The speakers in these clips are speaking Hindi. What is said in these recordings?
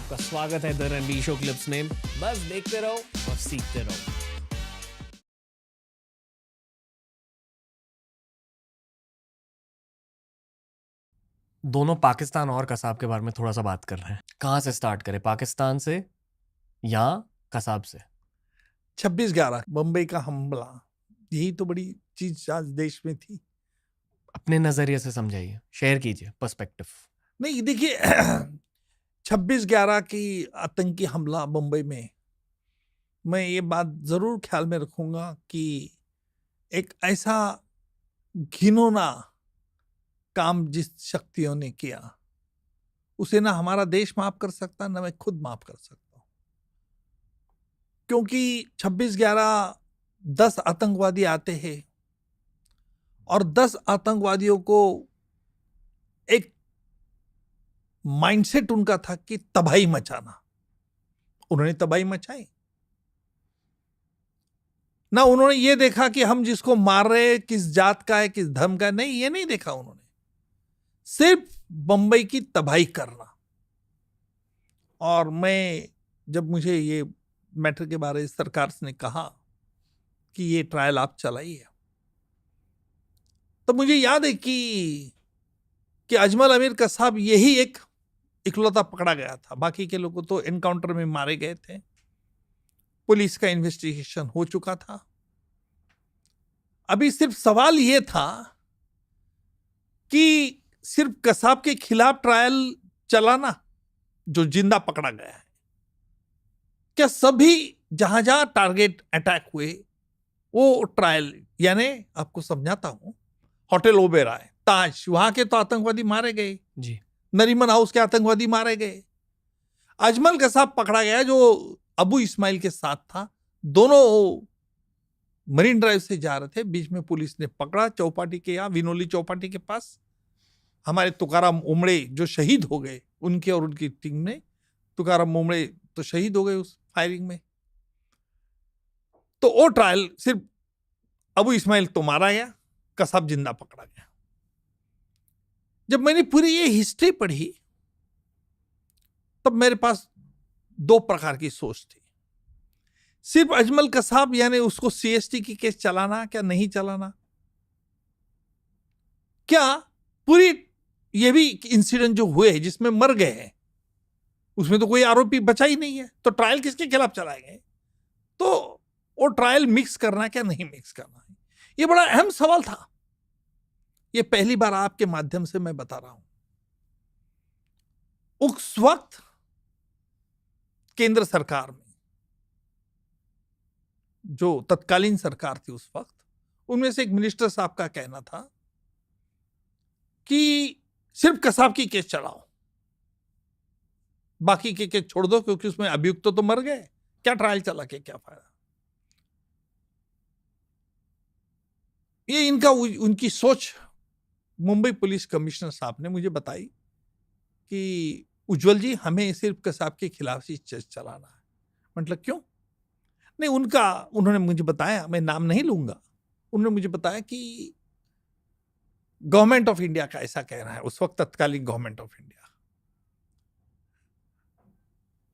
आपका स्वागत है द रणवीर शो क्लिप्स में। बस देखते रहो और सीखते रहो। दोनों पाकिस्तान और कसाब के बारे में थोड़ा सा बात कर रहे हैं। कहाँ से स्टार्ट करें, पाकिस्तान से या कसाब से? 26/11 बम्बई का हमला, यही तो बड़ी चीज आज देश में थी। अपने नजरिए से समझाइए, शेयर कीजिए पर्सपेक्टिव। नहीं देखिए 26/11 की आतंकी हमला बम्बई में, मैं ये बात जरूर ख्याल में रखूंगा कि एक ऐसा घिनौना काम जिस शक्तियों ने किया उसे ना हमारा देश माफ कर सकता, ना मैं खुद माफ कर सकता हूं। क्योंकि 26/11 10 आतंकवादी आते हैं और 10 आतंकवादियों को एक माइंडसेट उनका था कि तबाही मचाना। उन्होंने तबाही मचाई ना। उन्होंने ये देखा कि हम जिसको मार रहे हैं किस जात का है, किस धर्म का है, नहीं, ये नहीं देखा उन्होंने। सिर्फ बंबई की तबाही करना। और मैं जब मुझे ये मैटर के बारे में सरकार ने कहा कि ये ट्रायल आप चलाइए, तो मुझे याद है कि अजमल अमीर कसाब यही एक इकलौता पकड़ा गया था। बाकी के लोग तो एनकाउंटर में मारे गए थे। पुलिस का इन्वेस्टिगेशन हो चुका था। अभी सिर्फ सवाल यह था कि सिर्फ कसाब के खिलाफ ट्रायल चलाना, जो जिंदा पकड़ा गया है, क्या सभी जहां जहां टारगेट अटैक हुए वो ट्रायल, यानी आपको समझाता हूं, होटल ओबेरॉय, ताज, वहां के तो आतंकवादी मारे गए जी। नरीमन हाउस के आतंकवादी मारे गए। अजमल कसाब पकड़ा गया जो अबू इस्माइल के साथ था। दोनों मरीन ड्राइव से जा रहे थे, बीच में पुलिस ने पकड़ा चौपाटी के, यहाँ विनोली चौपाटी के पास। हमारे तुकाराम उमड़े जो शहीद हो गए, उनके और उनकी टीम में, तुकाराम उमड़े तो शहीद हो गए उस फायरिंग में। तो वो ट्रायल सिर्फ अबू इस्माइल तो मारा गया, कसाब जिंदा पकड़ा गया। जब मैंने पूरी ये हिस्ट्री पढ़ी तब मेरे पास दो प्रकार की सोच थी। सिर्फ अजमल कसाब यानी उसको सीएसटी की केस चलाना, क्या नहीं चलाना? क्या पूरी ये भी इंसिडेंट जो हुए हैं जिसमें मर गए हैं, उसमें तो कोई आरोपी बचा ही नहीं है, तो ट्रायल किसके खिलाफ चलाएंगे? तो वो ट्रायल मिक्स करना क्या नहीं मिक्स करना, ये बड़ा अहम सवाल था। ये पहली बार आपके माध्यम से मैं बता रहा हूं। उस वक्त केंद्र सरकार में जो तत्कालीन सरकार थी उस वक्त, उनमें से एक मिनिस्टर साहब का कहना था कि सिर्फ कसाब की केस चलाओ, बाकी के केस छोड़ दो, क्योंकि उसमें अभियुक्त तो मर गए, क्या ट्रायल चला के क्या फायदा। ये उनकी सोच मुंबई पुलिस कमिश्नर साहब ने मुझे बताई कि उज्जवल जी, हमें सिर्फ कसाब के खिलाफ ही केस चलाना है। मतलब क्यों? नहीं, उन्होंने मुझे बताया, मैं नाम नहीं लूंगा, उन्होंने मुझे बताया कि गवर्नमेंट ऑफ इंडिया का ऐसा कहना है, उस वक्त तत्कालीन गवर्नमेंट ऑफ इंडिया।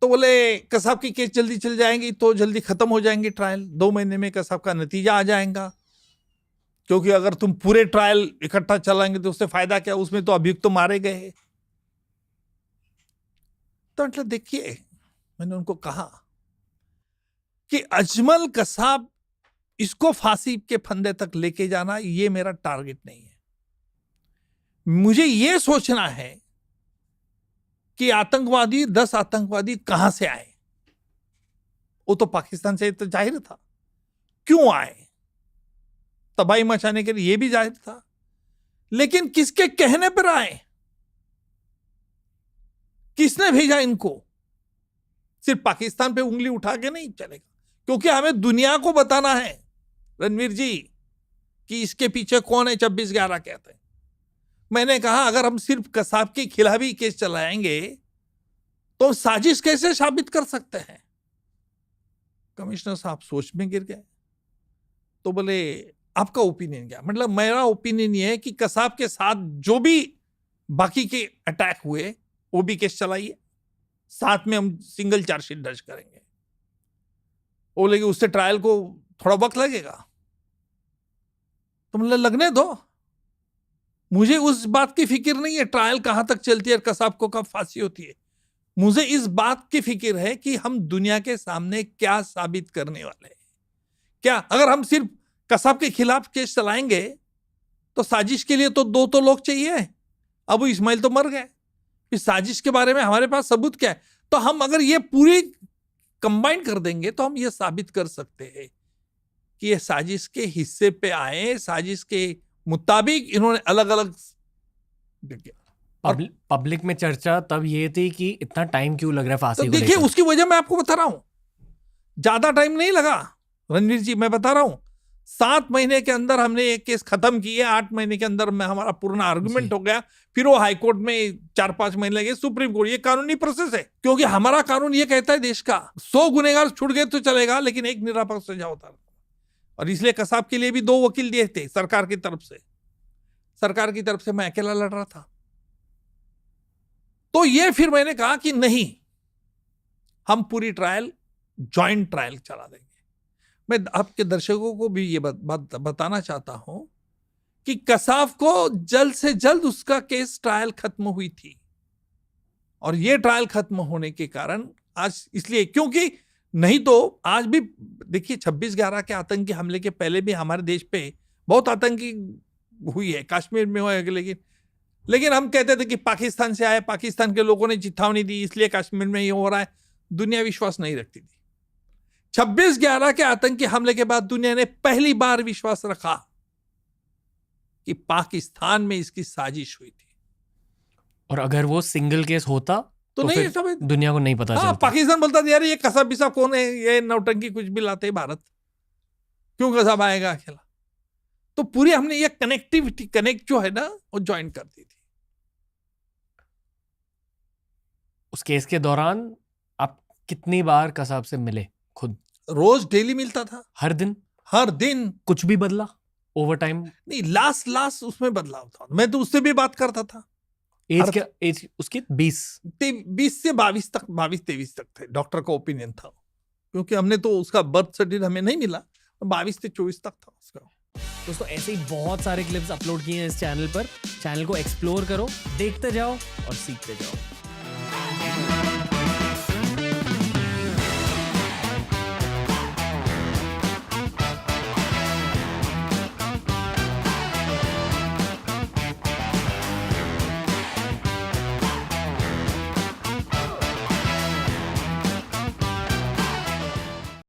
तो बोले कसाब की केस जल्दी चल जाएंगी तो जल्दी खत्म हो जाएंगी ट्रायल, 2 महीने में कसाब का नतीजा आ जाएगा। क्योंकि अगर तुम पूरे ट्रायल इकट्ठा चलाएंगे तो उससे फायदा क्या, उसमें तो अभियुक्त तो मारे गए। तो मतलब देखिए, मैंने उनको कहा कि अजमल कसाब इसको फांसी के फंदे तक लेके जाना ये मेरा टारगेट नहीं है। मुझे ये सोचना है कि 10 आतंकवादी कहां से आए। वो तो पाकिस्तान से तो जाहिर था, क्यों आए, तबाही मचाने के लिए, ये भी जाहिर था। लेकिन किसके कहने पर आए, किसने भेजा इनको? सिर्फ पाकिस्तान पे उंगली उठा के नहीं चलेगा, क्योंकि हमें दुनिया को बताना है रणवीर जी कि इसके पीछे कौन है। 26/11 कहते हैं। मैंने कहा अगर हम सिर्फ कसाब के खिलाफ ही केस चलाएंगे तो साजिश कैसे साबित कर सकते हैं? कमिश्नर साहब सोच में गिर गए। तो बोले आपका ओपिनियन क्या? मतलब मेरा ओपिनियन ये है कि कसाब के साथ जो भी बाकी के अटैक हुए वो भी केस चलाइए। साथ में हम सिंगल चार्जशीट दर्ज करेंगे। वो बोले कि उससे ट्रायल को थोड़ा वक्त लगेगा। तो मतलब लगने दो, मुझे उस बात की फिक्र नहीं है ट्रायल कहां तक चलती है और कसाब को कब फांसी होती है। मुझे इस बात की फिक्र है कि हम दुनिया के सामने क्या साबित करने वाले हैं। क्या अगर हम सिर्फ कसाब के खिलाफ केस चलाएंगे तो साजिश के लिए तो दो तो लोग चाहिए। अबू इस्माइल तो मर गए, इस साजिश के बारे में हमारे पास सबूत क्या है? तो हम अगर ये पूरी कंबाइन कर देंगे तो हम ये साबित कर सकते हैं कि ये साजिश के हिस्से पे आए, साजिश के मुताबिक इन्होंने अलग अलग। पब्लिक में चर्चा तब ये थी कि इतना टाइम क्यों लग रहा है फांसी तो को देखिए लेकर। उसकी वजह मैं आपको बता रहा हूं, ज्यादा टाइम नहीं लगा रणवीर जी, मैं बता रहा हूं 7 महीने के अंदर हमने एक केस खत्म किया, 8 महीने के अंदर में हमारा पूर्ण आर्गुमेंट हो गया, फिर वो हाई कोर्ट में 4-5 महीने लगे, सुप्रीम कोर्ट। ये कानूनी प्रोसेस है, क्योंकि हमारा कानून ये कहता है देश का 100 गुनेगार छूट गए तो चलेगा, लेकिन एक निरपराध सजा होता है। और इसलिए कसाब के लिए भी 2 वकील दिए थे सरकार की तरफ से। सरकार की तरफ से मैं अकेला लड़ रहा था। तो ये फिर मैंने कहा कि नहीं, हम पूरी ट्रायल जॉइंट ट्रायल चला देंगे। मैं आपके दर्शकों को भी ये बात बताना चाहता हूं कि कसाब को जल्द से जल्द उसका केस ट्रायल खत्म हुई थी, और ये ट्रायल खत्म होने के कारण आज, इसलिए क्योंकि नहीं तो आज भी देखिए 26/11 के आतंकी हमले के पहले भी हमारे देश पे बहुत आतंकी हुई है, कश्मीर में हुआ है, लेकिन हम कहते थे कि पाकिस्तान से आए, पाकिस्तान के लोगों ने चेतावनी दी इसलिए कश्मीर में ये हो रहा है। दुनिया विश्वास नहीं रखती थी। 26/11 के आतंकी हमले के बाद दुनिया ने पहली बार विश्वास रखा कि पाकिस्तान में इसकी साजिश हुई थी। और अगर वो सिंगल केस होता तो नहीं, फिर दुनिया को नहीं पता चलता। पाकिस्तान बोलता था यार ये कसाब बिसाब कौन है, ये नौटंकी कुछ भी लाते भारत, क्यों कसाब आएगा अकेला। तो पूरी हमने ये कनेक्टिविटी जो है ना वो ज्वाइन कर दी थी। उस केस के दौरान आप कितनी बार कसाब से मिले खुद? रोज डेली मिलता था। हर दिन कुछ भी बदला? ओवर टाइम नहीं, लास्ट उसमें बदलाव था। मैं तो उससे भी बात करता था। एज उसकी 20 से 22 तक, 22-23 तक थे, डॉक्टर का ओपिनियन था, क्योंकि हमने तो उसका बर्थ सर्टिफिकेट हमें नहीं मिला, 22 से 24 तक था उसका। दोस्तों ऐसे ही बहुत सारे क्लिप्स अपलोड किए हैं इस चैनल पर। चैनल को एक्सप्लोर करो, देखते जाओ और सीखते जाओ।